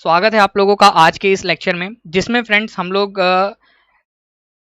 स्वागत है आप लोगों का आज के इस लेक्चर में, जिसमें फ्रेंड्स हम लोग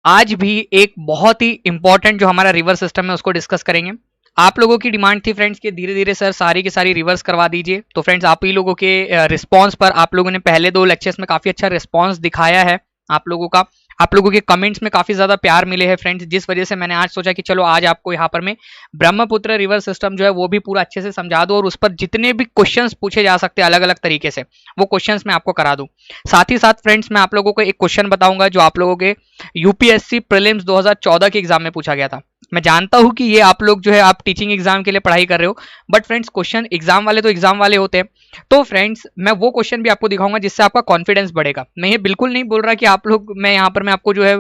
आज भी एक बहुत ही इंपॉर्टेंट जो हमारा रिवर सिस्टम है उसको डिस्कस करेंगे। आप लोगों की डिमांड थी फ्रेंड्स कि धीरे धीरे सर सारी की सारी रिवर्स करवा दीजिए। तो फ्रेंड्स आप ही लोगों के रिस्पांस पर आप लोगों ने पहले दो लेक्चर्स में काफी अच्छा रिस्पांस दिखाया है। आप लोगों का आप लोगों के कमेंट्स में काफी ज्यादा प्यार मिले हैं फ्रेंड्स, जिस वजह से मैंने आज सोचा कि चलो आज आपको यहाँ पर मैं ब्रह्मपुत्र रिवर सिस्टम जो है वो भी पूरा अच्छे से समझा दूं और उस पर जितने भी क्वेश्चंस पूछे जा सकते हैं अलग अलग तरीके से वो क्वेश्चंस मैं आपको करा दूं। साथ ही साथ फ्रेंड्स मैं आप लोगों को एक क्वेश्चन बताऊंगा जो आप लोगों के यूपीएससी प्रीलिम्स 2014 के एग्जाम में पूछा गया था। मैं जानता हूं कि ये आप लोग जो है आप टीचिंग एग्जाम के लिए पढ़ाई कर रहे हो, बट फ्रेंड्स क्वेश्चन एग्जाम वाले तो एग्जाम वाले होते हैं। तो फ्रेंड्स मैं वो क्वेश्चन भी आपको दिखाऊंगा जिससे आपका कॉन्फिडेंस बढ़ेगा। मैं ये बिल्कुल नहीं बोल रहा कि आप लोग मैं यहाँ पर मैं आपको जो है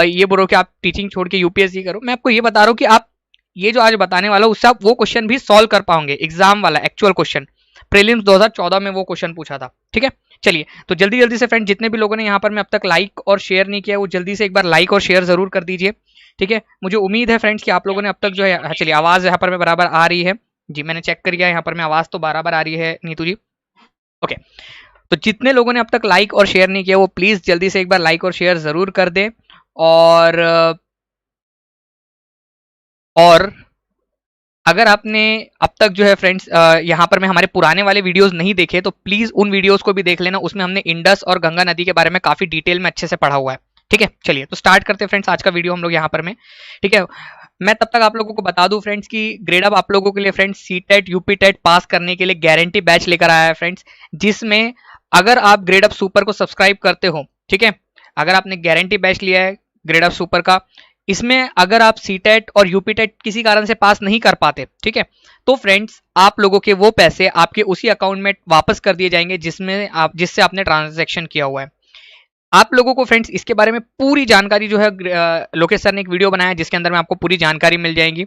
ये बोल रहा हूँ कि आप टीचिंग छोड़ के यूपीएससी करो। मैं आपको ये बता रहा हूँ कि आप ये जो आज बताने वाला हूँ उससे आप वो क्वेश्चन भी सॉल्व कर पाओगे, एग्जाम वाला एक्चुअल क्वेश्चन। प्रीलिम्स 2014 में वो क्वेश्चन पूछा था। ठीक है, चलिए तो जल्दी जल्दी से फ्रेंड जितने भी लोगों ने यहाँ पर मैं अब तक लाइक और शेयर नहीं किया वो जल्दी से एक बार लाइक और शेयर जरूर कर दीजिए। ठीक है, मुझे उम्मीद है फ्रेंड्स कि आप लोगों ने अब तक जो है, चलिए आवाज यहाँ पर मैं बराबर आ रही है जी, मैंने चेक कर लिया यहाँ पर मैं आवाज तो बराबर आ रही है नीतू जी। ओके, तो जितने लोगों ने अब तक लाइक और शेयर नहीं किया वो प्लीज जल्दी से एक बार लाइक और शेयर जरूर कर दें। और अगर आपने अब तक जो है फ्रेंड्स यहाँ पर मैं हमारे पुराने वाले वीडियोस नहीं देखे तो प्लीज उन वीडियोस को भी देख लेना। उसमें हमने इंडस और गंगा नदी के बारे में काफी डिटेल में अच्छे से पढ़ा हुआ है। ठीक है, चलिए तो स्टार्ट करते हैं फ्रेंड्स आज का वीडियो हम लोग यहाँ पर में। ठीक है, मैं तब तक आप लोगों को बता दूं फ्रेंड्स कि ग्रेड अप आप लोगों के लिए friends CTET UP TET pass करने के लिए गारंटी बैच लेकर आया है फ्रेंड्स, जिसमें अगर आप ग्रेड अप सुपर को सब्सक्राइब करते हो, ठीक है, अगर आपने गारंटी बैच लिया है ग्रेड अप सुपर का, इसमें अगर आप सी टेट और यूपी टेट किसी कारण से पास नहीं कर पाते, ठीक है, तो फ्रेंड्स आप लोगों के वो पैसे आपके उसी अकाउंट में वापस कर दिए जाएंगे जिससे आपने ट्रांजैक्शन किया हुआ है। आप लोगों को फ्रेंड्स इसके बारे में पूरी जानकारी जो है लोकेश सर ने एक वीडियो बनाया है जिसके अंदर में आपको पूरी जानकारी मिल जाएगी।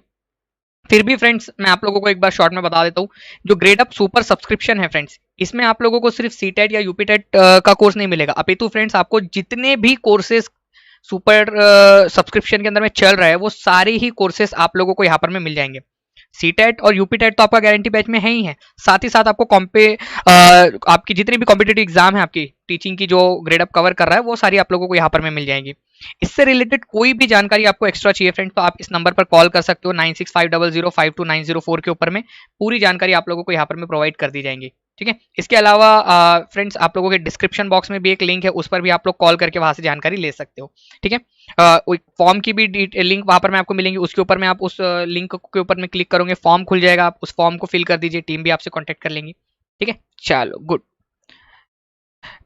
फिर भी फ्रेंड्स मैं आप लोगों को एक बार शॉर्ट में बता देता हूँ, जो ग्रेड अप सुपर सब्सक्रिप्शन है फ्रेंड्स, इसमें आप लोगों को सिर्फ सी टेट या यूपी टेट का कोर्स नहीं मिलेगा, अपितु फ्रेंड्स आपको जितने भी कोर्सेज सुपर सब्सक्रिप्शन के अंदर में चल रहा है वो सारे ही कोर्सेस आप लोगों को यहाँ पर में मिल जाएंगे। सी टेट और यूपी टेट तो आपका गारंटी बैच में है ही है, साथ ही साथ आपको आपकी जितनी भी कॉम्पिटेटिव एग्जाम है आपकी टीचिंग की जो ग्रेड अप कवर कर रहा है वो सारी आप लोगों को यहाँ पर में मिल जाएंगी। इससे रिलेटेड कोई भी जानकारी आपको एक्स्ट्रा चाहिए फ्रेंड्स तो आप इस नंबर पर कॉल कर सकते हो 9650052904 के ऊपर में पूरी जानकारी आप लोगों को यहाँ पर में प्रोवाइड कर दी जाएंगी। ठीक है, इसके अलावा फ्रेंड्स आप लोगों के डिस्क्रिप्शन बॉक्स में भी एक लिंक है, उस पर भी आप लोग कॉल करके वहां से जानकारी ले सकते हो। ठीक है, फॉर्म की भी लिंक वहां पर मैं आपको मिलेंगी, उसके ऊपर में आप उस लिंक के ऊपर में क्लिक करोगे फॉर्म खुल जाएगा, आप उस फॉर्म को फिल कर दीजिए, टीम भी आपसे कॉन्टेक्ट कर लेंगी। ठीक है, चलो गुड।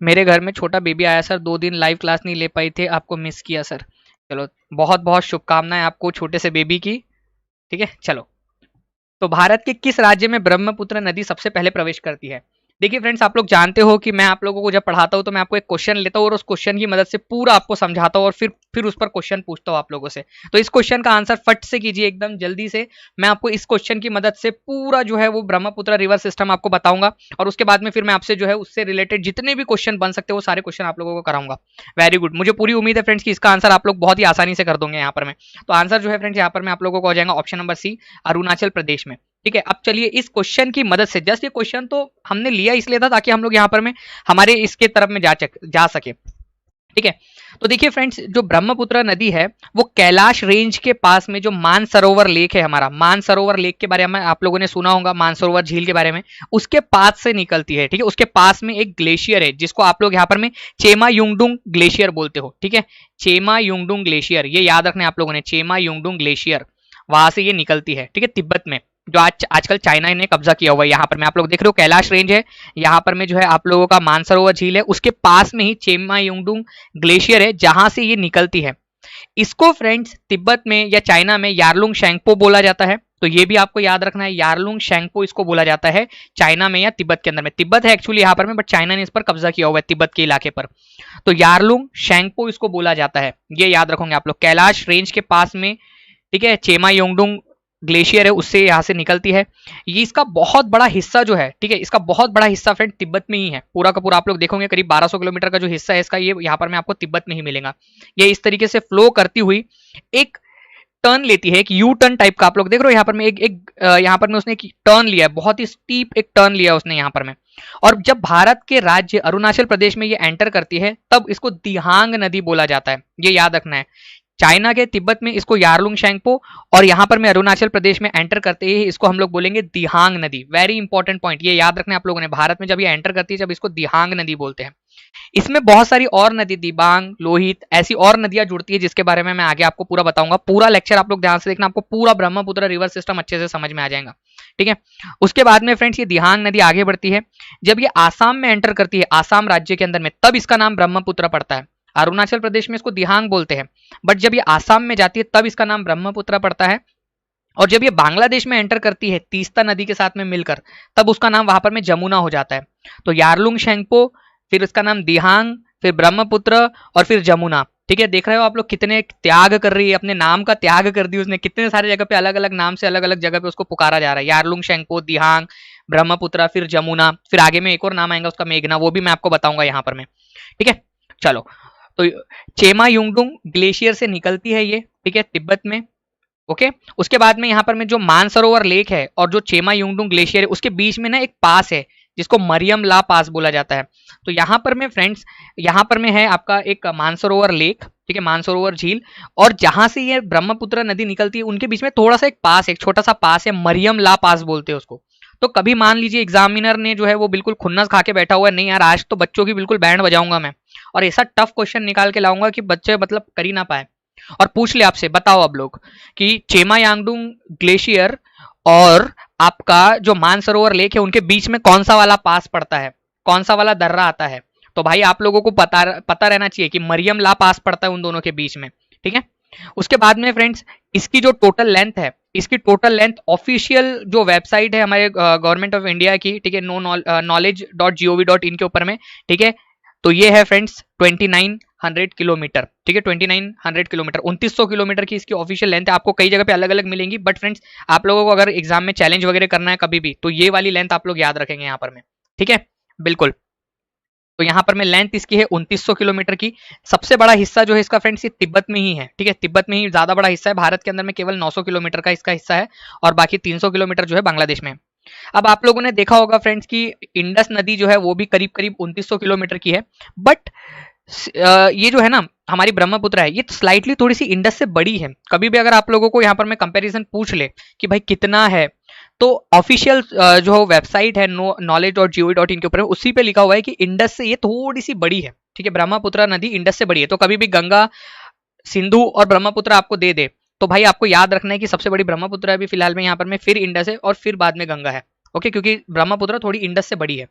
मेरे घर में छोटा बेबी आया सर, 2 दिन लाइव क्लास नहीं ले पाई थे, आपको मिस किया सर। चलो बहुत बहुत शुभकामनाएं आपको छोटे से बेबी की। ठीक है, चलो तो भारत के किस राज्य में ब्रह्मपुत्र नदी सबसे पहले प्रवेश करती है? देखिए फ्रेंड्स आप लोग जानते हो कि मैं आप लोगों को जब पढ़ाता हूं तो मैं आपको एक क्वेश्चन लेता हूं और उस क्वेश्चन की मदद से पूरा आपको समझाता हूं और फिर उस पर क्वेश्चन पूछता हूं आप लोगों से। तो इस क्वेश्चन का आंसर फट से कीजिए एकदम जल्दी से। मैं आपको इस क्वेश्चन की मदद से पूरा जो है वो ब्रह्मपुत्र रिवर सिस्टम आपको बताऊंगा और उसके बाद में फिर मैं आपसे जो है उससे रिलेटेड जितने भी क्वेश्चन बन सकते हैं वो सारे क्वेश्चन आप लोगों को कराऊंगा। वेरी गुड, मुझे पूरी उम्मीद है फ्रेंड्स कि इसका आंसर आप लोग बहुत ही आसानी से कर दोगे यहाँ पर में। तो आंसर जो है फ्रेंड्स यहाँ पर मैं आप लोगों को हो जाएगा option number C, Arunachal Pradesh में। ठीक है, अब चलिए इस क्वेश्चन की मदद से, जस्ट ये क्वेश्चन तो हमने लिया इसलिए था ताकि हम लोग यहाँ पर में हमारे इसके तरफ में जा सके। ठीक है, तो देखिए फ्रेंड्स जो ब्रह्मपुत्र नदी है वो कैलाश रेंज के पास में जो मानसरोवर लेक है, हमारा मानसरोवर लेक के बारे में आप लोगों ने सुना होगा, मानसरोवर झील के बारे में, उसके पास से निकलती है। ठीक है, उसके पास में एक ग्लेशियर है जिसको आप लोग यहाँ पर में चेमा युंगडुंग ग्लेशियर बोलते हो। ठीक है, चेमा युंगडुंग ग्लेशियर, ये याद रखना है आप लोगों ने, चेमा युंगडुंग ग्लेशियर वहां से ये निकलती है। ठीक है, तिब्बत में, जो आजकल चाइना ने कब्जा किया हुआ है। यहाँ पर मैं आप लोग देख रहे हो कैलाश रेंज है, यहाँ पर में जो है आप लोगों का मानसरोवर झील है, उसके पास में ही चेमा युंगडुंग ग्लेशियर है जहां से ये निकलती है। इसको फ्रेंड्स तिब्बत में या चाइना में यारलुंग शेंगपो बोला जाता है, तो ये भी आपको याद रखना है, यारलुंग शेंगपो इसको बोला जाता है चाइना में या तिब्बत के अंदर में। तिब्बत है एक्चुअली यहाँ पर में, बट चाइना ने इस पर कब्जा किया हुआ है तिब्बत के इलाके पर, तो यारलुंग शेंगपो इसको बोला जाता है। ये याद रखोगे आप लोग, कैलाश रेंज के पास में, ठीक है, चेमा योंगडुंग ग्लेशियर है उससे यहाँ से निकलती है। ये इसका बहुत बड़ा हिस्सा जो है, ठीक है, इसका बहुत बड़ा हिस्सा फ्रेंड तिब्बत में ही है, पूरा का पूरा आप लोग देखोगे करीब 1200 किलोमीटर का जो हिस्सा है इसका, ये यहाँ पर मैं आपको तिब्बत में ही मिलेगा। ये इस तरीके से फ्लो करती हुई एक टर्न लेती है, एक यू टर्न टाइप का, आप लोग देख रहे हो यहाँ पर में एक यहाँ पर में उसने एक टर्न लिया है, बहुत ही स्टीप एक टर्न लिया उसने यहाँ पर में। और जब भारत के राज्य अरुणाचल प्रदेश में ये एंटर करती है तब इसको दिहांग नदी बोला जाता है, ये याद रखना है। चाइना के तिब्बत में इसको यारलुंग शेंगपो, और यहाँ पर मैं अरुणाचल प्रदेश में एंटर करते ही इसको हम लोग बोलेंगे दिहांग नदी। वेरी इंपॉर्टेंट पॉइंट, ये याद रखना आप लोगों ने। भारत में जब ये एंटर करती है जब इसको दिहांग नदी बोलते हैं। इसमें बहुत सारी और नदी, दिबांग, लोहित, ऐसी और नदियां जुड़ती है जिसके बारे में मैं आगे आपको पूरा बताऊंगा। पूरा लेक्चर आप लोग ध्यान से देखना, आपको पूरा ब्रह्मपुत्र रिवर सिस्टम अच्छे से समझ में आ जाएगा, ठीक है। उसके बाद में फ्रेंड्स ये दिहांग नदी आगे बढ़ती है, जब ये आसाम में एंटर करती है, आसाम राज्य के अंदर में, तब इसका नाम ब्रह्मपुत्र पड़ता है। अरुणाचल प्रदेश में इसको दिहांग बोलते हैं, बट जब ये आसाम में जाती है तब इसका नाम ब्रह्मपुत्र पड़ता है। और जब ये बांग्लादेश में एंटर करती है तीस्ता नदी के साथ में मिलकर, तब उसका नाम वहां पर में जमुना हो जाता है। तो यारलुंग शेंगपो, फिर उसका नाम दिहांग, फिर ब्रह्मपुत्र और फिर जमुना, ठीक है। देख रहे हो आप लोग कितने त्याग कर रही है, अपने नाम का त्याग कर दी उसने। कितने सारे जगह पे अलग अलग नाम से अलग अलग जगह पे उसको पुकारा जा रहा है। यारलुंग शेंगपो, दिहांग, ब्रह्मपुत्र, फिर जमुना, फिर आगे में एक और नाम आएगा उसका मेघना, वो भी मैं आपको बताऊंगा यहाँ पर में, ठीक है। चलो, तो चेमा युंगडुंग ग्लेशियर से निकलती है ये, ठीक है, तिब्बत में, ओके। उसके बाद में यहाँ पर में जो मानसरोवर लेक है और जो चेमा युंगडुंग ग्लेशियर है उसके बीच में ना एक पास है जिसको मरियम ला पास बोला जाता है। तो यहाँ पर में फ्रेंड्स, यहाँ पर में है आपका एक मानसरोवर लेक, ठीक है, मानसरोवर झील, और जहां से ये ब्रह्मपुत्र नदी निकलती है उनके बीच में थोड़ा सा एक पास, एक छोटा सा पास है, मरियम ला पास बोलते हैं उसको। तो कभी मान लीजिए एग्जामिनर ने जो है वो बिल्कुल खुन्नस खा के बैठा हुआ है, नहीं यार आज तो बच्चों की बिल्कुल बैंड बजाऊंगा मैं, और ऐसा टफ क्वेश्चन निकाल के लाऊंगा कि बच्चे मतलब कर ही ना पाए, और पूछ ले आपसे, बताओ अब लोग कि चेमा यांगडुंग ग्लेशियर और आपका जो मानसरोवर लेक है उनके बीच में कौन सा वाला पास पड़ता है, कौन सा वाला दर्रा आता है। तो भाई आप लोगों को पता रहना चाहिए कि मरियम ला पास पड़ता है उन दोनों के बीच में, ठीक है। उसके बाद में फ्रेंड्स इसकी जो टोटल लेंथ है, इसकी टोटल लेंथ ऑफिशियल जो वेबसाइट है हमारे गवर्नमेंट ऑफ इंडिया की, ठीक है, knowledge.gov.in के ऊपर में, ठीक है, तो ये है फ्रेंड्स 2900 किलोमीटर, ठीक है, 2900 किलोमीटर, 2900 किलोमीटर की इसकी ऑफिशियल लेंथ है। आपको कई जगह पे अलग अलग मिलेंगी, बट फ्रेंड्स आप लोगों को अगर एग्जाम में चैलेंज वगैरह करना है कभी भी, तो ये वाली लेंथ आप लोग याद रखेंगे यहाँ पर में, ठीक है, बिल्कुल। तो यहाँ पर में लेंथ इसकी है 2900 किलोमीटर की। सबसे बड़ा हिस्सा जो है इसका फ्रेंड्स ये तिब्बत में ही है, ठीक है, तिब्बत में ही ज्यादा बड़ा हिस्सा है। भारत के अंदर में केवल 900 किलोमीटर का इसका हिस्सा है, और बाकी 300 किलोमीटर जो है बांग्लादेश में है। अब आप लोगों ने देखा होगा फ्रेंड्स कि इंडस नदी जो है वो भी करीब करीब 2900 किलोमीटर की है, बट ये जो है ना हमारी ब्रह्मपुत्र है ये स्लाइटली थोड़ी सी इंडस से बड़ी है। कभी भी अगर आप लोगों को यहाँ पर मैं कंपैरिजन पूछ ले कि भाई कितना है, तो ऑफिशियल जो वेबसाइट है knowledge.gov.in के ऊपर उसी पे लिखा हुआ है कि इंडस से ये थोड़ी सी बड़ी है, ठीक है, ब्रह्मपुत्र नदी इंडस से बड़ी है। तो कभी भी गंगा, सिंधु और ब्रह्मपुत्र आपको दे दे तो भाई आपको याद रखना है कि सबसे बड़ी ब्रह्मपुत्र है अभी फिलहाल में यहाँ पर में, फिर इंडस है और फिर बाद में गंगा है, ओके, क्योंकि ब्रह्मपुत्र थोड़ी इंडस से बड़ी है,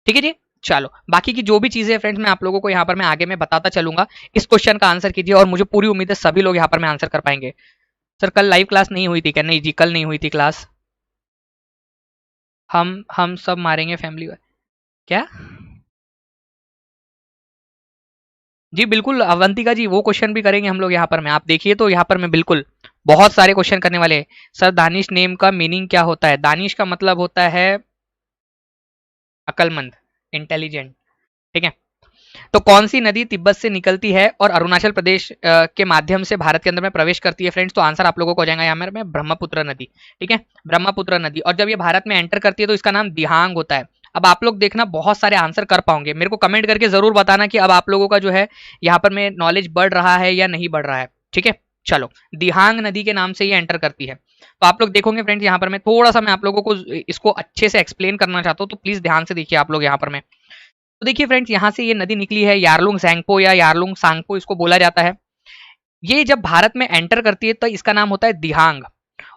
ठीक है जी। चलो, बाकी की जो भी चीजें फ्रेंड्स मैं आप लोगों को यहाँ पर मैं आगे में बताता चलूंगा। इस क्वेश्चन का आंसर कीजिए और मुझे पूरी उम्मीद है सभी लोग यहाँ पर मैं आंसर कर पाएंगे। सर कल लाइव क्लास नहीं हुई थी क्या? नहीं जी, कल नहीं हुई थी क्लास। हम सब मारेंगे फैमिली क्या? जी बिल्कुल अवंतिका जी, वो क्वेश्चन भी करेंगे हम लोग यहाँ पर में। आप देखिए तो यहाँ पर में बिल्कुल बहुत सारे क्वेश्चन करने वाले हैं। सर दानिश नेम का मीनिंग क्या होता है? दानिश का मतलब होता है अक्लमंद, इंटेलिजेंट, ठीक है। तो कौन सी नदी तिब्बत से निकलती है और अरुणाचल प्रदेश के माध्यम से भारत के अंदर में प्रवेश करती है फ्रेंड्स? तो आंसर आप लोगों को हो जाएगा यहाँ में ब्रह्मपुत्र नदी, ठीक है, ब्रह्मपुत्र नदी। और जब ये भारत में एंटर करती है तो इसका नाम दिहांग होता है। अब आप लोग देखना बहुत सारे आंसर कर पाओगे, मेरे को कमेंट करके जरूर बताना कि अब आप लोगों का जो है यहाँ पर में नॉलेज बढ़ रहा है या नहीं बढ़ रहा है, ठीक है। चलो, दिहांग नदी के नाम से ये एंटर करती है। तो आप लोग देखोगे फ्रेंड्स यहाँ पर मैं थोड़ा सा मैं आप लोगों को इसको अच्छे से एक्सप्लेन करना चाहता हूँ, तो प्लीज ध्यान से देखिए आप लोग यहाँ पर मैं। तो देखिए फ्रेंड्स यहाँ से ये नदी निकली है, यारलुंग सैंगपो या यारलुंग सांगपो इसको बोला जाता है। ये जब भारत में एंटर करती है तो इसका नाम होता है दिहांग।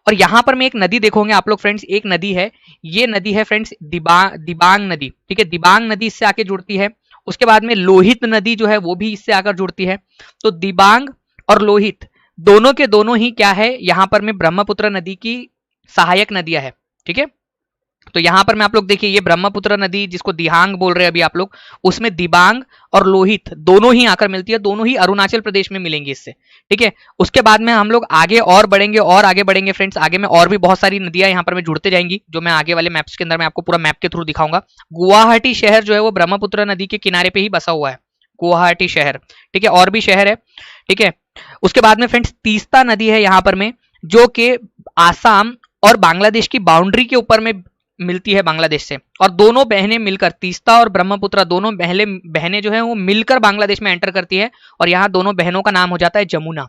और यहाँ पर मैं एक नदी देखोगे आप लोग फ्रेंड्स, एक नदी है, ये नदी है फ्रेंड्स दिबांग नदी, ठीक है, दिबांग नदी इससे आके जुड़ती है। उसके बाद में लोहित नदी जो है वो भी इससे आकर जुड़ती है। तो दिबांग और लोहित दोनों के दोनों ही क्या है, यहाँ पर में ब्रह्मपुत्र नदी की सहायक नदियां है, ठीक है। तो यहां पर मैं आप लोग देखिए ये ब्रह्मपुत्र नदी जिसको दिहांग बोल रहे हैं अभी आप लोग, उसमें दिबांग और लोहित दोनों ही आकर मिलती है, दोनों ही अरुणाचल प्रदेश में मिलेंगी इससे, ठीक है। उसके बाद में हम लोग आगे और बढ़ेंगे और आगे बढ़ेंगे फ्रेंड्स, आगे में और भी बहुत सारी नदियां यहाँ पर में जुड़ते जाएंगी, जो मैं आगे वाले मैप्स के अंदर मैं आपको पूरा मैप के थ्रू दिखाऊंगा। गुवाहाटी शहर जो है वो ब्रह्मपुत्र नदी के किनारे पे ही बसा हुआ है, गुवाहाटी शहर, ठीक है, और भी शहर है, ठीक है। उसके बाद में फ्रेंड्स तीस्ता नदी है यहाँ पर में, जो कि आसाम और बांग्लादेश की बाउंड्री के ऊपर में मिलती है बांग्लादेश से, और दोनों बहनें मिलकर, तीस्ता और ब्रह्मपुत्र दोनों बहनें जो है वो मिलकर बांग्लादेश में एंटर करती है, और यहाँ दोनों बहनों का नाम हो जाता है जमुना।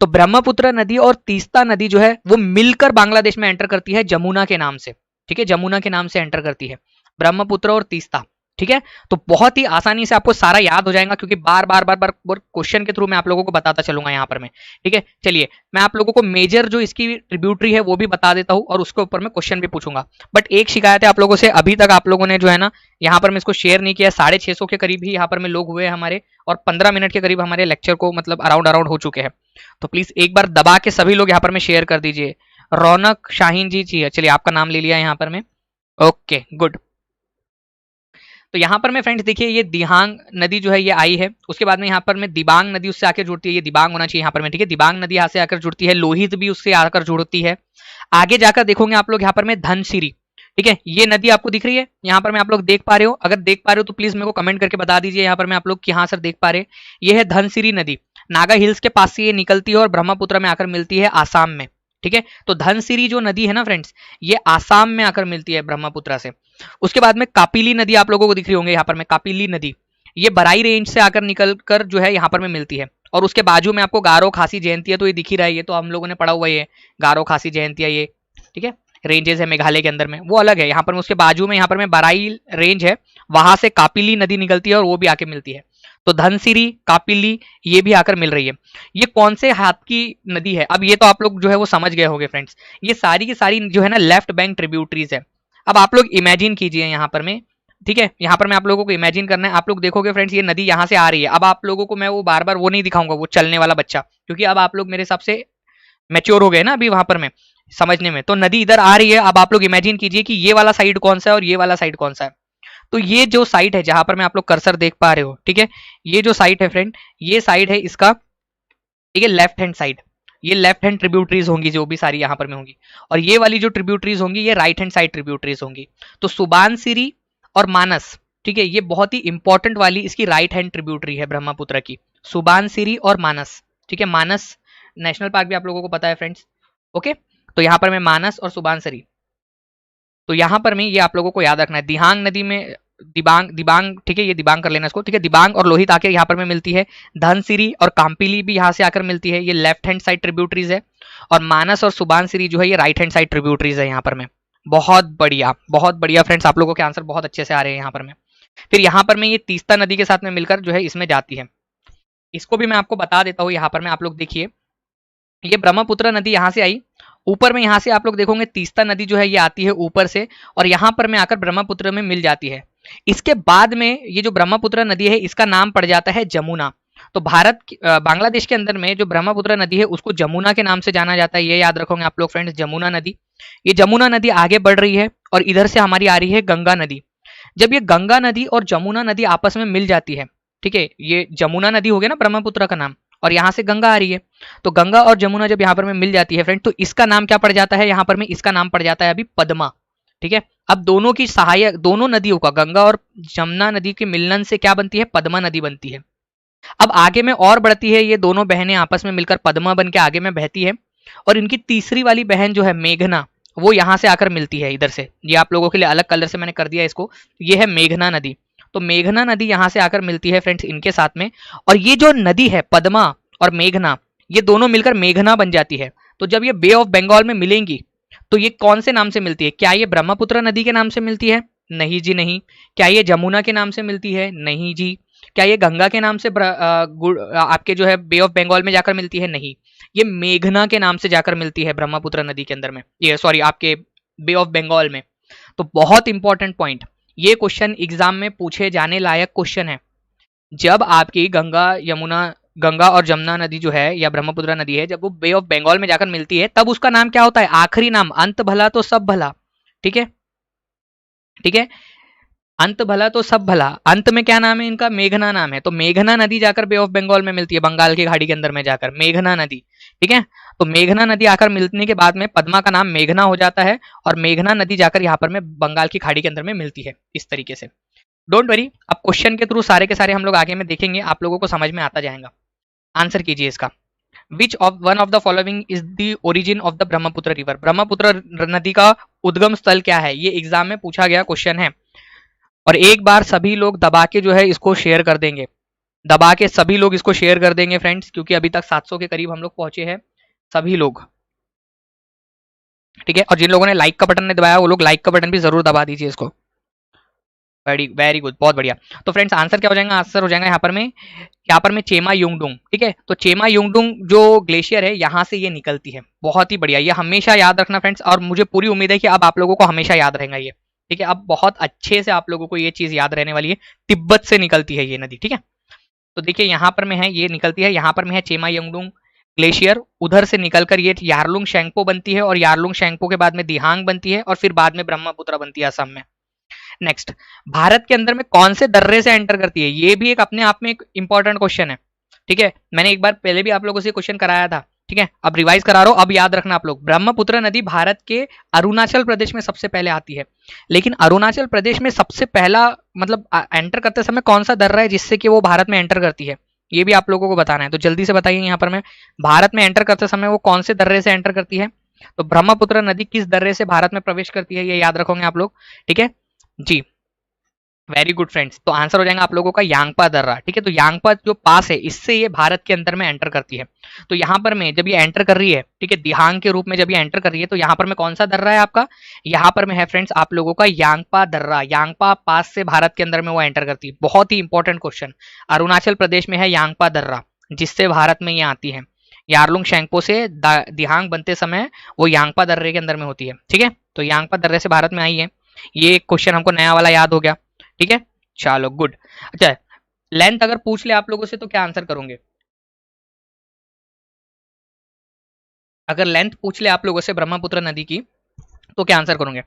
तो ब्रह्मपुत्र नदी और तीस्ता नदी जो है वो मिलकर बांग्लादेश में एंटर करती है जमुना के नाम से, ठीक है, जमुना के नाम से एंटर करती है, ब्रह्मपुत्र और तीस्ता, ठीक है। तो बहुत ही आसानी से आपको सारा याद हो जाएगा, क्योंकि बार बार बार बार क्वेश्चन के थ्रू मैं आप लोगों को बताता चलूंगा यहाँ पर मैं, ठीक है। चलिए मैं आप लोगों को मेजर जो इसकी ट्रिब्यूटरी है वो भी बता देता हूँ, और उसके ऊपर मैं क्वेश्चन भी पूछूंगा। बट एक शिकायत है आप लोगों से, अभी तक आप लोगों ने जो है ना यहाँ पर मैं इसको शेयर नहीं किया। 650 के करीब ही यहाँ पर में लोग हुए हैं हमारे, और 15 मिनट के करीब हमारे लेक्चर को मतलब अराउंड हो चुके हैं। तो प्लीज एक बार दबा के सभी लोग यहाँ पर में शेयर कर दीजिए। रौनक शाहीन जी चलिए आपका नाम ले लिया यहाँ पर में, ओके गुड। तो यहाँ पर मैं फ्रेंड्स देखिए ये दिहांग नदी जो है ये आई है, उसके बाद में यहाँ पर में दिबांग नदी उससे आकर जुड़ती है, ये दिबांग होना चाहिए यहाँ पर में, ठीक है, दिबांग नदी यहाँ से आकर जुड़ती है, लोहित भी उससे आकर जुड़ती है। आगे जाकर देखोगे आप लोग यहाँ पर में धनसिरी, ठीक है, ये नदी आपको दिख रही है यहाँ पर में, आप लोग देख पा रहे हो, अगर देख पा रहे हो तो प्लीज मेरे को कमेंट करके बता दीजिए यहाँ पर में आप लोग यहाँ सर देख पा रहे हैं। ये है धनसिरी नदी, नागा हिल्स के पास से ये निकलती है और ब्रह्मपुत्र में आकर मिलती है आसाम में, ठीक है। तो धनसिरी जो नदी है ना फ्रेंड्स, ये आसाम में आकर मिलती है ब्रह्मपुत्र से। उसके बाद में कापिली नदी आप लोगों को दिख रही होंगे यहाँ पर में, कापिली नदी ये बराई रेंज से आकर निकल कर जो है यहाँ पर में मिलती है, और उसके बाजू में आपको गारो खासी जयंतिया तो ये दिख ही रहा है, ये तो हम लोगों ने पढ़ा हुआ है, गारो खासी जयंतिया ये, ठीक है, रेंजेस है मेघालय के अंदर में, वो अलग है। यहाँ पर में उसके बाजू में यहाँ पर में बराई रेंज है, वहां से कापिली नदी निकलती है और वो भी आके मिलती है। तो धनसिरी, कापिली ये भी आकर मिल रही है। ये कौन से हाथ की नदी है, अब ये तो आप लोग जो है वो समझ गए होंगे फ्रेंड्स, ये सारी की सारी जो है ना लेफ्ट बैंक ट्रिब्यूटरीज है। अब आप लोग इमेजिन कीजिए यहाँ पर में, ठीक है, यहाँ पर मैं आप लोगों को इमेजिन करना है, आप लोग देखोगे फ्रेंड्स ये नदी यहाँ से आ रही है। अब आप लोगों को मैं वो बार बार वो नहीं दिखाऊंगा वो चलने वाला बच्चा, क्योंकि अब आप लोग मेरे हिसाब से मैच्योर हो गए ना अभी वहां पर में समझने में। तो नदी इधर आ रही है, अब आप लोग इमेजिन कीजिए कि ये वाला साइड कौन सा है और ये वाला साइड कौन सा है। तो ये जो साइड है जहां पर मैं आप लोग कर्सर देख पा रहे हो, ठीक है, ये जो साइड है फ्रेंड, ये साइड है इसका, ठीक है, लेफ्ट हैंड साइड, ये लेफ्ट हैंड ट्रिब्यूटरीज होंगी जो भी सारी यहाँ पर में होंगी, और ये वाली जो ट्रिब्यूटरीज होंगी ये राइट हैंड साइड ट्रिब्यूटरीज होंगी। तो सुबानसिरी और मानस, ठीक है, ये बहुत ही इंपॉर्टेंट वाली इसकी राइट हैंड ट्रिब्यूटरी है ब्रह्मपुत्र की, सुबानसिरी और मानस, ठीक है। मानस नेशनल पार्क भी आप लोगों को पता है फ्रेंड्स, ओके। तो यहाँ पर मैं मानस और सुबानसिरी, तो यहाँ पर में ये आप लोगों को याद रखना है। दिहांग नदी में दिबांग, ठीक है, ये दिबांग कर लेना इसको, ठीक है, दिबांग और लोहित आके यहाँ पर में मिलती है, धनसिरी और काम्पिली भी यहाँ से आकर मिलती है, ये लेफ्ट हैंड साइड ट्रिब्यूटरीज है, और मानस और सुबानसिरी जो है ये राइट हैंड साइड ट्रिब्यूटरीज है यहाँ पर में। बहुत बढ़िया फ्रेंड्स, आप लोगों के आंसर बहुत अच्छे से आ रहे हैं यहाँ पर में। फिर यहाँ पर में ये तीस्ता नदी के साथ में मिलकर जो है इसमें जाती है, इसको भी मैं आपको बता देता हूँ। यहाँ पर में आप लोग देखिए, ये ब्रह्मपुत्र नदी यहाँ से आई, ऊपर में यहाँ से आप लोग देखोगे तीस्ता नदी जो है ये आती है ऊपर से, और यहाँ पर में आकर ब्रह्मपुत्र में मिल जाती है। इसके बाद में ये जो ब्रह्मपुत्र नदी है इसका नाम पड़ जाता है जमुना। तो बांग्लादेश के अंदर में जो ब्रह्मपुत्र नदी है उसको जमुना के नाम से जाना जाता है, ये याद रखोगे आप लोग फ्रेंड्स, जमुना नदी। ये जमुना नदी आगे बढ़ रही है और इधर से हमारी आ रही है गंगा नदी। जब ये गंगा नदी और जमुना नदी आपस में मिल जाती है, ठीक है, ये जमुना नदी हो गया ना ब्रह्मपुत्र का नाम, और यहाँ से गंगा आ रही है, तो गंगा और जमुना जब यहाँ पर में मिल जाती है फ्रेंड, तो इसका नाम क्या पड़ जाता है यहाँ पर में, इसका नाम पड़ जाता है अभी पद्मा, ठीक है। अब दोनों की सहायक, दोनों नदियों का, गंगा और जमुना नदी के मिलने से क्या बनती है, पद्मा नदी बनती है। अब आगे में और बढ़ती है, ये दोनों बहनें आपस में मिलकर पद्मा बन के आगे में बहती है, और इनकी तीसरी वाली बहन जो है मेघना, वो यहाँ से आकर मिलती है इधर से, ये आप लोगों के लिए अलग कलर से मैंने कर दिया इसको, ये है मेघना नदी। तो मेघना नदी यहाँ से आकर मिलती है फ्रेंड्स इनके साथ में, और ये जो नदी है पद्मा और मेघना, ये दोनों मिलकर मेघना बन जाती है। तो जब ये बे ऑफ बंगाल में मिलेंगी तो ये कौन से नाम से मिलती है, क्या ये ब्रह्मपुत्र नदी के नाम से मिलती है, नहीं जी नहीं। क्या ये जमुना के नाम से मिलती है, नहीं जी। क्या ये गंगा के नाम से आपके जो है बे ऑफ बंगाल में जाकर मिलती है, नहीं। ये मेघना के नाम से जाकर मिलती है ब्रह्मपुत्र नदी के अंदर में, ये सॉरी आपके बे ऑफ बंगाल में। तो बहुत इंपॉर्टेंट पॉइंट, ये क्वेश्चन एग्जाम में पूछे जाने लायक क्वेश्चन है। जब आपकी गंगा और जमुना नदी जो है या ब्रह्मपुत्र नदी है, जब वो बे ऑफ बंगाल में जाकर मिलती है तब उसका नाम क्या होता है, आखिरी नाम, अंत भला तो सब भला, ठीक है, ठीक है, अंत भला तो सब भला। अंत में क्या नाम है इनका, मेघना नाम है। तो मेघना नदी जाकर बे ऑफ बंगाल में मिलती है, बंगाल की खाड़ी के अंदर में जाकर मेघना नदी, ठीक है। तो मेघना नदी आकर मिलने के बाद में पद्मा का नाम मेघना हो जाता है, और मेघना नदी जाकर यहाँ पर में बंगाल की खाड़ी के अंदर में मिलती है, इस तरीके से। डोंट वरी, अब क्वेश्चन के थ्रू सारे के सारे हम लोग आगे में देखेंगे, आप लोगों को समझ में आता जाएगा। आंसर कीजिए इसका, which of one of the following is the origin of the Brahmaputra river. Brahmaputra नदी का उद्गम स्थल क्या है, ये एग्जाम में पूछा गया क्वेश्चन है। और एक बार सभी लोग दबा के जो है इसको शेयर कर देंगे, दबा के सभी लोग इसको शेयर कर देंगे फ्रेंड्स, क्योंकि अभी तक 700 के करीब हम लोग पहुंचे हैं सभी लोग, ठीक है। और जिन लोगों ने लाइक का बटन नहीं दबाया वो लोग लाइक का बटन भी जरूर दबा दीजिए इसको। वेरी वेरी गुड, बहुत बढ़िया। तो फ्रेंड्स आंसर क्या हो जाएगा, आंसर हो जाएगा यहाँ पर में चेमा युंगडुंग, ठीक है। तो चेमा युंगडुंग जो ग्लेशियर है यहाँ से ये निकलती है, बहुत ही बढ़िया, ये हमेशा याद रखना फ्रेंड्स। और मुझे पूरी उम्मीद है कि अब आप लोगों को हमेशा याद रहेगा ये, ठीक है। अब बहुत अच्छे से आप लोगों को ये चीज याद रहने वाली है। तिब्बत से निकलती है ये नदी, ठीक है। तो देखिए यहाँ पर में है, ये निकलती है, यहाँ पर में है चेमा युंगडुंग ग्लेशियर, उधर से निकलकर ये यारलुंग शेंगपो बनती है, और यारलुंग शेंगपो के बाद में दिहांग बनती है, और फिर बाद में ब्रह्मपुत्र बनती है असम में। नेक्स्ट, भारत के अंदर में कौन से दर्रे से एंटर करती है, ये भी एक अपने आप में एक इंपॉर्टेंट क्वेश्चन है, ठीक है। मैंने एक बार पहले भी आप लोगों से क्वेश्चन कराया था, ठीक है। अब रिवाइज करा रहा हूं, अब याद रखना आप लोग। ब्रह्मपुत्र नदी भारत के अरुणाचल प्रदेश में सबसे पहले आती है, लेकिन अरुणाचल प्रदेश में सबसे पहला मतलब एंटर करते समय कौन सा दर्रा है जिससे कि वो भारत में एंटर करती है, ये भी आप लोगों को बताना है। तो जल्दी से बताइए यहाँ पर मैं, भारत में एंटर करते समय वो कौन से दर्रे से एंटर करती है। तो ब्रह्मपुत्र नदी किस दर्रे से भारत में प्रवेश करती है, ये याद रखोगे आप लोग, ठीक है जी। वेरी गुड फ्रेंड्स, तो आंसर हो जाएगा आप लोगों का यांगपा दर्रा, ठीक है। तो यांगपा जो पास है इससे ये भारत के अंदर में एंटर करती है। तो यहाँ पर में जब ये एंटर कर रही है, ठीक है, दिहांग के रूप में जब ये एंटर कर रही है, तो यहाँ पर में कौन सा दर्रा है आपका, यहाँ पर में है फ्रेंड्स आप लोगों का यांगपा दर्रा। यांगपा पास से भारत के अंदर में वो एंटर करती है। बहुत ही इंपॉर्टेंट क्वेश्चन, अरुणाचल प्रदेश में है यांगपा दर्रा जिससे भारत में ये आती है। यारलुंग शेंगपो से दिहांग बनते समय वो यांगपा दर्रे के अंदर में होती है, ठीक है। तो यांगपा दर्रे से भारत में आई है। ये क्वेश्चन हमको नया वाला याद हो गया, ठीक है, चलो गुड। अच्छा, लेंथ अगर पूछ ले आप लोगों से तो क्या आंसर करोगे, अगर लेंथ पूछ ले आप लोगों से ब्रह्मपुत्र नदी की तो क्या आंसर करोगे।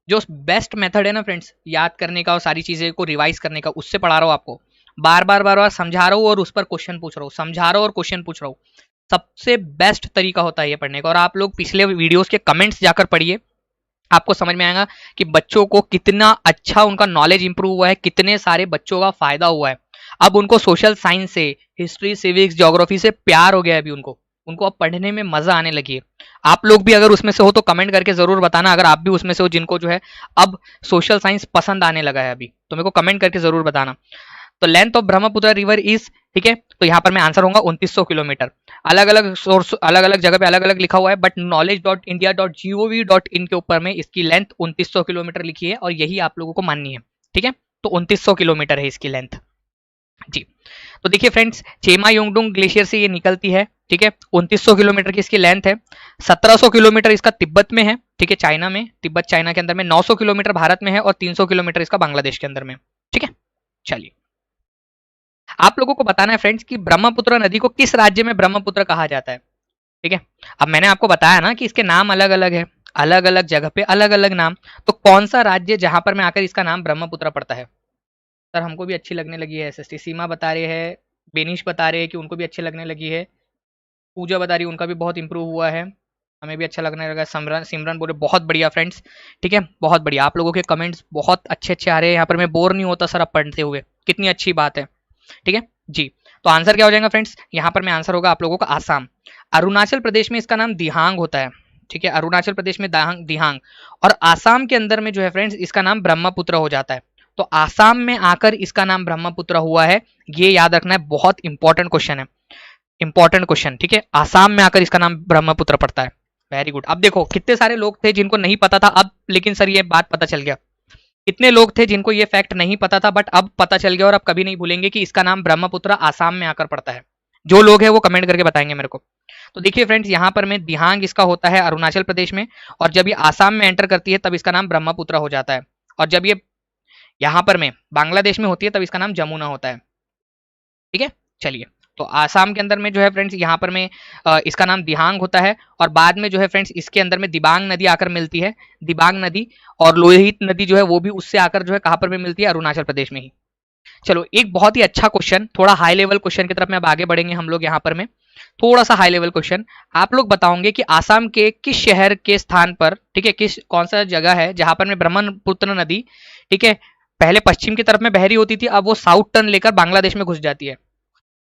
जो बेस्ट मेथड है ना फ्रेंड्स याद करने का और सारी चीजें को रिवाइज करने का, उससे पढ़ा रहा हूँ आपको, बार बार समझा रहा हूँ और उस पर क्वेश्चन पूछ रहा हूँ, समझा रहा हूँ और क्वेश्चन पूछ रहा हूँ। सबसे बेस्ट तरीका होता है ये पढ़ने का। और आप लोग पिछले वीडियोस के कमेंट्स जाकर पढ़िए, आपको समझ में आएगा कि बच्चों को कितना अच्छा उनका नॉलेज इंप्रूव हुआ है, कितने सारे बच्चों का फायदा हुआ है। अब उनको सोशल साइंस से, हिस्ट्री, सिविक्स, ज्योग्राफी से प्यार हो गया है अभी उनको अब पढ़ने में मजा आने लगी है। आप लोग भी अगर उसमें से हो तो कमेंट करके जरूर बताना, अगर आप भी उसमें से हो जिनको जो है अब सोशल साइंस पसंद आने लगा है अभी, तो मेरे को कमेंट करके जरूर बताना। तो length of Brahmaputra river is, ठीक है, तो यहाँ पर मैं आंसर होगा 2900 किलोमीटर। अलग अलग सोर्स, अलग अलग जगह पे अलग अलग लिखा हुआ है, बट knowledge.india.gov.in के ऊपर में इसकी लेंथ 2900 किलोमीटर लिखी है, और यही आप लोगों को माननी है, ठीक है। तो 2900 किलोमीटर है इसकी लेंथ जी। तो देखिए फ्रेंड्स, चेमा योंगडुंग ग्लेशियर से ये निकलती है, ठीक है। 2900 किलोमीटर की इसकी लेंथ है। 1700 किलोमीटर इसका तिब्बत में है, ठीक है, चाइना में, तिब्बत चाइना के अंदर में। 900 किलोमीटर भारत में है, और 300 किलोमीटर इसका बांग्लादेश के अंदर में, ठीक है। चलिए, आप लोगों को बताना है फ्रेंड्स कि ब्रह्मपुत्र नदी को किस राज्य में ब्रह्मपुत्र कहा जाता है, ठीक है। अब मैंने आपको बताया ना कि इसके नाम अलग अलग है, अलग अलग जगह पे अलग अलग नाम, तो कौन सा राज्य जहां पर में आकर इसका नाम ब्रह्मपुत्र पड़ता है। सर हमको भी अच्छी लगने लगी है एसएसटी, सीमा बता रहे हैं, बेनिश बता रहे हैं कि उनको भी अच्छी लगने लगी है, पूजा बता रही है उनका भी बहुत इंप्रूव हुआ है, हमें भी अच्छा लगने लगा। सिमरन सिमरन बोले बहुत बढ़िया फ्रेंड्स, ठीक है, बहुत बढ़िया। आप लोगों के कमेंट्स बहुत अच्छे अच्छे आ रहे हैं यहाँ पर, मैं बोर नहीं होता सर अब पढ़ते हुए, कितनी अच्छी बात है, ठीक है जी। तो आंसर क्या हो जाएगा फ्रेंड्स, यहाँ पर में आंसर होगा आप लोगों का आसाम। अरुणाचल प्रदेश में इसका नाम दिहांग होता है, ठीक है, अरुणाचल प्रदेश में दिहांग, और आसाम के अंदर में जो है फ्रेंड्स इसका नाम ब्रह्मपुत्र हो जाता है। तो आसाम में आकर इसका नाम ब्रह्मपुत्र हुआ है, ये याद रखना है, बहुत इंपॉर्टेंट क्वेश्चन है, इंपॉर्टेंट क्वेश्चन, ठीक है। आसाम में आकर इसका नाम ब्रह्मपुत्र पड़ता है। Very good. अब देखो कितने सारे लोग थे जिनको नहीं पता था अब, लेकिन सर ये बात पता चल गया। कितने लोग थे जिनको ये फैक्ट नहीं पता था, बट अब पता चल गया, और अब कभी नहीं भूलेंगे कि इसका नाम ब्रह्मपुत्र आसाम में आकर पड़ता है। जो लोग हैं वो कमेंट करके बताएंगे मेरे को। तो देखिए फ्रेंड्स, यहाँ पर में दिहांग इसका होता है अरुणाचल प्रदेश में, और जब ये आसाम में एंटर करती है तब इसका नाम ब्रह्मपुत्र हो जाता है, और जब ये यहाँ पर में बांग्लादेश में होती है तब इसका नाम जमुना होता है, ठीक है। चलिए, तो आसाम के अंदर में जो है फ्रेंड्स यहाँ पर में इसका नाम दिहांग होता है, और बाद में जो है फ्रेंड्स इसके अंदर में दिबांग नदी आकर मिलती है, दिबांग नदी, और लोहित नदी जो है वो भी उससे आकर जो है कहाँ पर में मिलती है, अरुणाचल प्रदेश में ही। चलो, एक बहुत ही अच्छा क्वेश्चन, थोड़ा हाई लेवल क्वेश्चन की तरफ में अब आगे बढ़ेंगे हम लोग। यहाँ पर में थोड़ा सा हाई लेवल क्वेश्चन, आप लोग बताओगे कि आसाम के किस शहर के स्थान पर, ठीक है, कौन सा जगह है जहां पर में ब्रह्मपुत्र नदी, ठीक है, पहले पश्चिम की तरफ में बह रही होती थी, अब वो साउथ टर्न लेकर बांग्लादेश में घुस जाती है।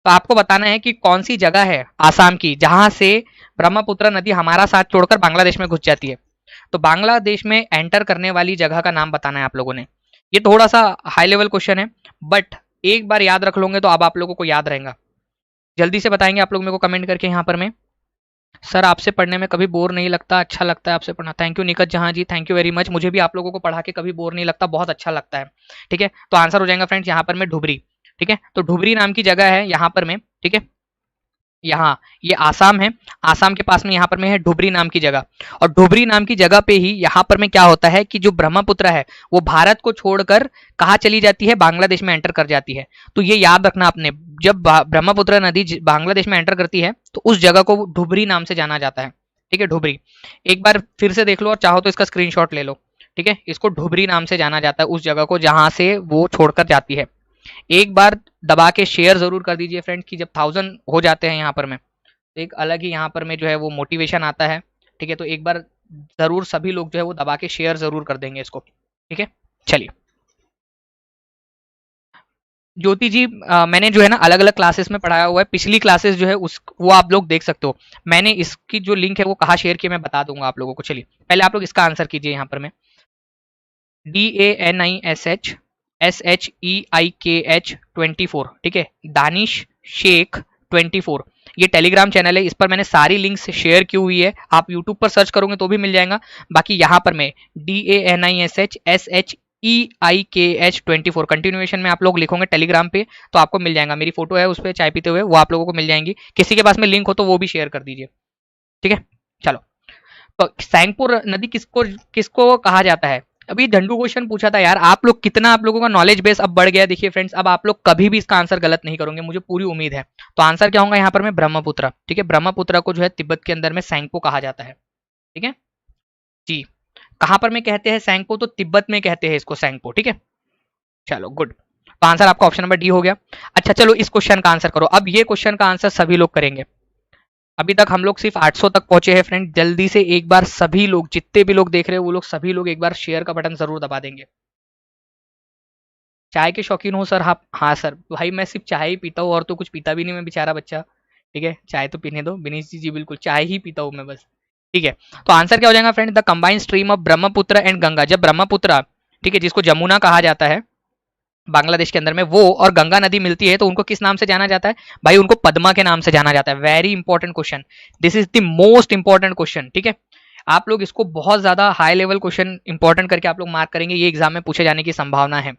तो आपको बताना है कि कौन सी जगह है आसाम की जहां से ब्रह्मपुत्र नदी हमारा साथ छोड़कर बांग्लादेश में घुस जाती है। तो बांग्लादेश में एंटर करने वाली जगह का नाम बताना है आप लोगों ने। ये थोड़ा सा हाई लेवल क्वेश्चन है, बट एक बार याद रख लोगे तो अब आप लोगों को याद रहेगा। जल्दी से बताएंगे आप लोग मेरे को कमेंट करके यहाँ पर। मैं सर आपसे पढ़ने में कभी बोर नहीं लगता, अच्छा लगता है आपसे पढ़ना। थैंक यू निकत जहां जी, थैंक यू वेरी मच। मुझे भी आप लोगों को पढ़ा के कभी बोर नहीं लगता, बहुत अच्छा लगता है। ठीक है, तो आंसर हो जाएगा फ्रेंड्स यहाँ पर में ढुबरी। ठीक है, तो ढुबरी नाम की जगह है यहाँ पर में। ठीक है, यहाँ ये आसाम है, आसाम के पास में यहाँ पर में है ढुबरी नाम की जगह। और ढुबरी नाम की जगह पे ही यहाँ पर में क्या होता है कि जो ब्रह्मपुत्र है वो भारत को छोड़कर कहाँ चली जाती है, बांग्लादेश में एंटर कर जाती है। तो ये याद रखना आपने, जब ब्रह्मपुत्र नदी बांग्लादेश में एंटर करती है तो उस जगह को ढुबरी नाम से जाना जाता है। ठीक है, ढुबरी। एक बार फिर से देख लो और चाहो तो इसका स्क्रीनशॉट ले लो। ठीक है, इसको ढुबरी नाम से जाना जाता है उस जगह को जहां से वो छोड़कर जाती है। एक बार दबा के शेयर जरूर कर दीजिए फ्रेंड कि जब 1000 हो जाते हैं यहाँ पर में तो एक अलग ही यहाँ पर में जो है वो मोटिवेशन आता है। ठीक है, तो एक बार जरूर सभी लोग जो है वो दबा के शेयर जरूर कर देंगे इसको। ठीक है, चलिए ज्योति जी, मैंने जो है ना अलग अलग क्लासेस में पढ़ाया हुआ है, पिछली क्लासेस जो है उस वो आप लोग देख सकते हो। मैंने इसकी जो लिंक है वो कहाँ शेयर किया मैं बता दूंगा आप लोगों को। चलिए पहले आप लोग इसका आंसर कीजिए यहाँ पर। मैं DANISHSHEIKH24। ठीक है, दानिश शेख 24, ये टेलीग्राम चैनल है। इस पर मैंने सारी लिंक्स शेयर की हुई है, आप यूट्यूब पर सर्च करोगे तो भी मिल जाएगा। बाकी यहाँ पर मैं DANISHSHEIKH24 कंटिन्यूएशन में आप लोग लिखोगे टेलीग्राम पे तो आपको मिल जाएगा। मेरी फोटो है उस पर चाय पीते हुए, वो आप लोगों को मिल जाएंगी। किसी के पास में लिंक हो तो वो भी शेयर कर दीजिए। ठीक है, चलो। तो सैंगपुर नदी किसको किसको कहा जाता है? अभी झंडू क्वेश्चन पूछा था यार, आप लोग कितना, आप लोगों का नॉलेज बेस अब बढ़ गया। देखिए फ्रेंड्स, अब आप लोग कभी भी इसका आंसर गलत नहीं करोगे, मुझे पूरी उम्मीद है। तो आंसर क्या होगा यहाँ पर में? ब्रह्मपुत्र। ठीक है, ब्रह्मपुत्र को जो है तिब्बत के अंदर में सैंगपो कहा जाता है। ठीक है जी, कहां पर में कहते हैं सैंगपो? तो तिब्बत में कहते हैं इसको सैंगपो। ठीक है, चलो गुड। तो आंसर आपका ऑप्शन नंबर डी हो गया। अच्छा चलो इस क्वेश्चन का आंसर करो। अब ये क्वेश्चन का आंसर सभी लोग करेंगे। अभी तक हम लोग सिर्फ 800 तक पहुंचे हैं फ्रेंड। जल्दी से एक बार सभी लोग, जितने भी लोग देख रहे हैं वो लोग सभी लोग एक बार शेयर का बटन जरूर दबा देंगे। चाय के शौकीन हो सर आप? हाँ सर, भाई मैं सिर्फ चाय ही पीता हूँ और तो कुछ पीता भी नहीं, मैं बेचारा बच्चा। ठीक है, चाय तो पीने दो विनीश जी। जी बिल्कुल, चाय ही पीता हूँ मैं बस। ठीक है, तो आंसर क्या हो जाएगा friend? The combined stream of Brahmaputra and Ganga. जब ब्रह्मपुत्र, ठीक है, जिसको जमुना कहा जाता है बांग्लादेश के अंदर में, वो और गंगा नदी मिलती है तो उनको किस नाम से जाना जाता है भाई? उनको पद्मा के नाम से जाना जाता है। Very important question, this is the most important question. ठीक है, आप लोग इसको बहुत ज्यादा हाई लेवल क्वेश्चन इंपॉर्टेंट करके आप लोग मार्क करेंगे, ये एग्जाम में पूछे जाने की संभावना है।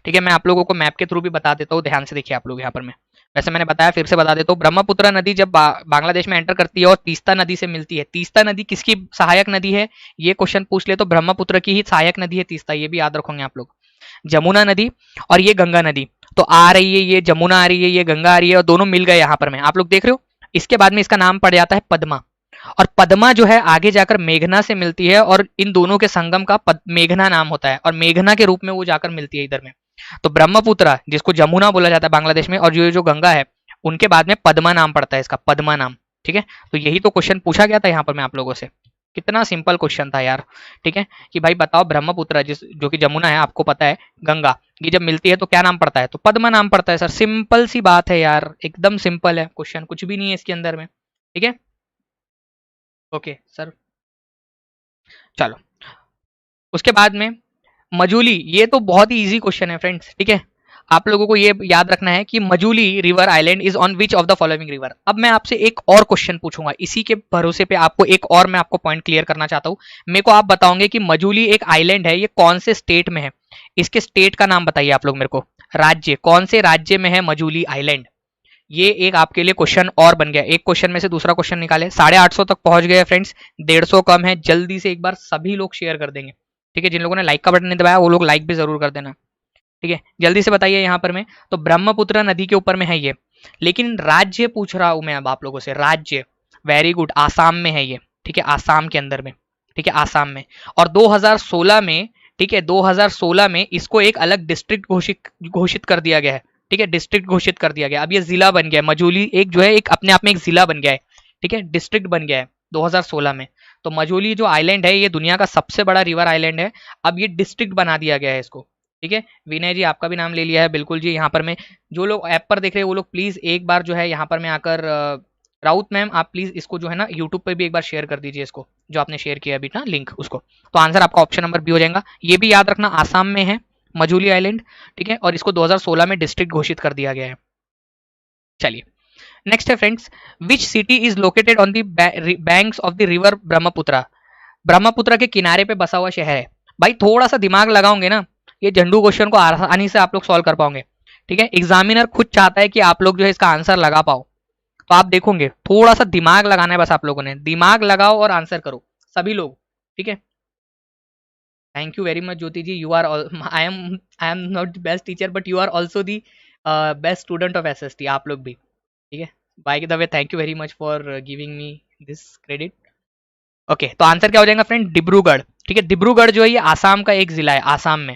ठीक है, मैं आप लोगों को मैप के थ्रू भी बता देता हूँ, ध्यान से देखिए आप लोग यहाँ पर। मैं वैसे मैंने बताया, फिर से बता देता हूँ। ब्रह्मपुत्र नदी जब बांग्लादेश में एंटर करती है और तीस्ता नदी से मिलती है, तीस्ता नदी किसकी सहायक नदी है? ये क्वेश्चन पूछ ले तो ब्रह्मपुत्र की ही सहायक नदी है तीस्ता, ये भी याद रखोगे आप लोग। जमुना नदी और ये गंगा नदी तो आ रही है, ये जमुना आ रही है, ये गंगा आ रही है और दोनों मिल गए यहाँ पर में, आप लोग देख रहे हो। इसके बाद में इसका नाम पड़ जाता है पद्मा। और पद्मा जो है आगे जाकर मेघना से मिलती है और इन दोनों के संगम का मेघना नाम होता है और मेघना के रूप में वो जाकर मिलती है इधर में। तो ब्रह्मपुत्र जिसको जमुना बोला जाता है बांग्लादेश में, और जो गंगा है उनके बाद में पद्मा नाम पड़ता है इसका, पद्मा नाम। ठीक है, तो यही तो क्वेश्चन पूछा गया था यहाँ पर मैं आप लोगों से। कितना सिंपल क्वेश्चन था यार। ठीक है, कि भाई बताओ ब्रह्मपुत्र जिस जो कि जमुना है, आपको पता है गंगा, ये जब मिलती है तो क्या नाम पड़ता है? तो पद्मा नाम पड़ता है सर। सिंपल सी बात है यार, एकदम सिंपल है क्वेश्चन, कुछ भी नहीं है इसके अंदर में। ठीक है, ओके सर, चलो उसके बाद में मजूली, ये तो बहुत ही इजी क्वेश्चन है फ्रेंड्स। ठीक है, आप लोगों को ये याद रखना है कि Majuli river island is on which of the following river. अब मैं आपसे एक और क्वेश्चन पूछूंगा, इसी के भरोसे पे आपको एक और मैं आपको पॉइंट क्लियर करना चाहता हूं। मेरे को आप बताओगे कि मजूली एक आइलैंड है, ये कौन से स्टेट में है? इसके स्टेट का नाम बताइए आप लोग मेरे को, राज्य, कौन से राज्य में है मजूली आइलैंड? ये एक आपके लिए क्वेश्चन और बन गया। एक क्वेश्चन में से दूसरा क्वेश्चन निकाले। 850 तक पहुंच गए फ्रेंड्स, 150 कम है। जल्दी से एक बार सभी लोग शेयर कर देंगे। ठीक है, जिन लोगों ने लाइक का बटन नहीं दबाया वो लोग लाइक भी जरूर कर देना। ठीक है, जल्दी से बताइए यहाँ पर में। तो ब्रह्मपुत्र नदी के ऊपर में है ये, लेकिन राज्य पूछ रहा हूं मैं अब आप लोगों से, राज्य। वेरी गुड, आसाम में है ये। ठीक है, आसाम के अंदर में। ठीक है, आसाम में। और 2016 में, ठीक है, 2016 में इसको एक अलग डिस्ट्रिक्ट घोषित कर दिया गया है। ठीक है, डिस्ट्रिक्ट घोषित कर दिया गया, अब ये जिला बन गया है। मजूली एक जो है एक अपने आप में एक जिला बन गया है। ठीक है, डिस्ट्रिक्ट बन गया है 2016 में। तो मजूली जो आइलैंड है ये दुनिया का सबसे बड़ा रिवर आइलैंड है, अब ये डिस्ट्रिक्ट बना दिया गया है इसको। ठीक है, विनय जी आपका भी नाम ले लिया है, बिल्कुल जी। यहाँ पर मैं, जो लोग ऐप पर देख रहे हैं वो लोग प्लीज एक बार जो है यहाँ पर मैं आकर, राउत मैम आप प्लीज इसको जो है ना यूट्यूब पे भी एक बार शेयर कर दीजिए, इसको जो आपने शेयर किया अभी ना लिंक उसको। तो आंसर आपका ऑप्शन नंबर बी हो जाएगा। ये भी याद रखना आसाम में है, मजूली आइलैंड, ठीक है, और इसको 2016 में डिस्ट्रिक्ट घोषित कर दिया गया है। चलिए नेक्स्ट है friends, which city is located on the banks of the river Brahmaputra. Brahmaputra के किनारे पे बसा हुआ शहर है। भाई थोड़ा सा दिमाग लगाओगे ना, ये झंडू क्वेश्चन को आसानी से आप लोग सॉल्व कर पाओगे। ठीक है, एग्जामिनर खुद चाहता है कि आप लोग जो है इसका आंसर लगा पाओ, तो आप देखोगे थोड़ा सा दिमाग लगाना है बस, आप लोगों ने दिमाग लगाओ और आंसर करो सभी लोग। ठीक है, thank you very much Jyoti ji, you are, I am not the best teacher but you are also the best student of SST, आप लोग भी। ठीक है, by the way thank you very much for giving me this credit. Okay, तो answer क्या हो जाएगा friend, Dibrugarh. ठीक है, डिब्रूगढ़ जो है ये आसाम का एक जिला है, आसाम में।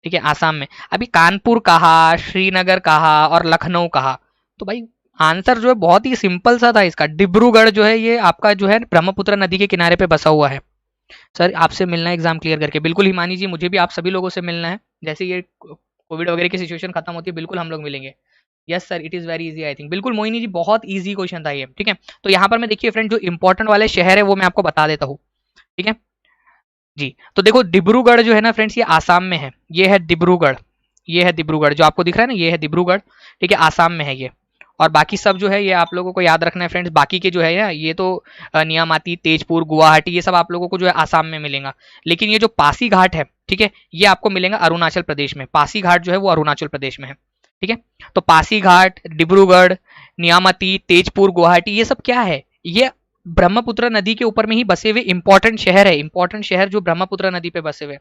ठीक है, आसाम में। अभी कानपुर कहा, श्रीनगर कहा और लखनऊ कहा, तो भाई आंसर जो है बहुत ही सिंपल सा था इसका। डिब्रूगढ़ जो है ये आपका जो है ब्रह्मपुत्र नदी के किनारे पे बसा हुआ है। सर आपसे मिलना है एग्जाम क्लियर करके, बिल्कुल हिमानी जी, मुझे भी आप सभी लोगों से मिलना है। जैसे ये कोविड वगैरह की सिचुएशन खत्म होती है बिल्कुल हम लोग मिलेंगे। Yes sir, it is very easy I think, बिल्कुल मोहिनी जी, बहुत इजी क्वेश्चन था ये। ठीक है, तो यहाँ पर मैं देखिए फ्रेंड जो इंपॉर्टेंट वाले शहर है वो मैं आपको बता देता हूँ। ठीक है जी, तो देखो डिब्रूगढ़ जो है ना फ्रेंड्स ये आसाम में है, ये है डिब्रूगढ़, ये है डिब्रूगढ़ जो आपको दिख रहा है ना, ये है डिब्रूगढ़। ठीक है, आसाम में है ये। और बाकी सब जो है ये आप लोगों को याद रखना है फ्रेंड्स, बाकी के जो है ये तो नियामाती, तेजपुर, गुवाहाटी, ये सब आप लोगों को जो है आसाम में मिलेगा। लेकिन ये जो पासी घाट है, ठीक है, ये आपको मिलेगा अरुणाचल प्रदेश में। पासी घाट जो है वो अरुणाचल प्रदेश में है। ठीक है, तो पासी घाट, डिब्रूगढ़, नियामती, तेजपुर, गुवाहाटी, ये सब क्या है, ये ब्रह्मपुत्र नदी के ऊपर में ही बसे हुए इंपॉर्टेंट शहर है, इंपॉर्टेंट शहर जो ब्रह्मपुत्र नदी पे बसे हुए।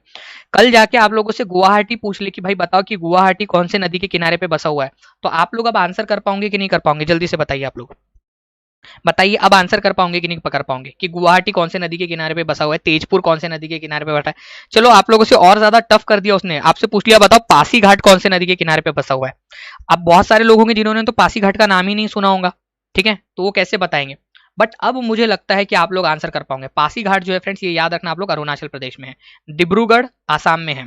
कल जाके आप लोगों से गुवाहाटी पूछ ले कि भाई बताओ कि गुवाहाटी कौन से नदी के किनारे पे बसा हुआ है, तो आप लोग अब आंसर कर पाओगे कि नहीं कर पाओगे, जल्दी से बताइए आप लोग, बताइए अब आंसर कर पाओगे कि नहीं कर पाओगे कि गुवाहाटी कौन से नदी के किनारे पे बसा हुआ है, तेजपुर कौन से नदी के किनारे पे बैठा है। चलो आप लोगों से और ज्यादा टफ कर दिया उसने, आपसे पूछ लिया बताओ पासी घाट कौन से नदी के किनारे पे बसा हुआ है। अब बहुत सारे लोग होंगे जिन्होंने तो पासी घाट का नाम ही नहीं सुना होगा, ठीक है, तो वो कैसे बताएंगे। बट अब मुझे लगता है कि आप लोग आंसर कर पाओगे। पासी घाट जो है फ्रेंड्स ये याद रखना आप लोग अरुणाचल प्रदेश में है, डिब्रूगढ़ आसाम में है।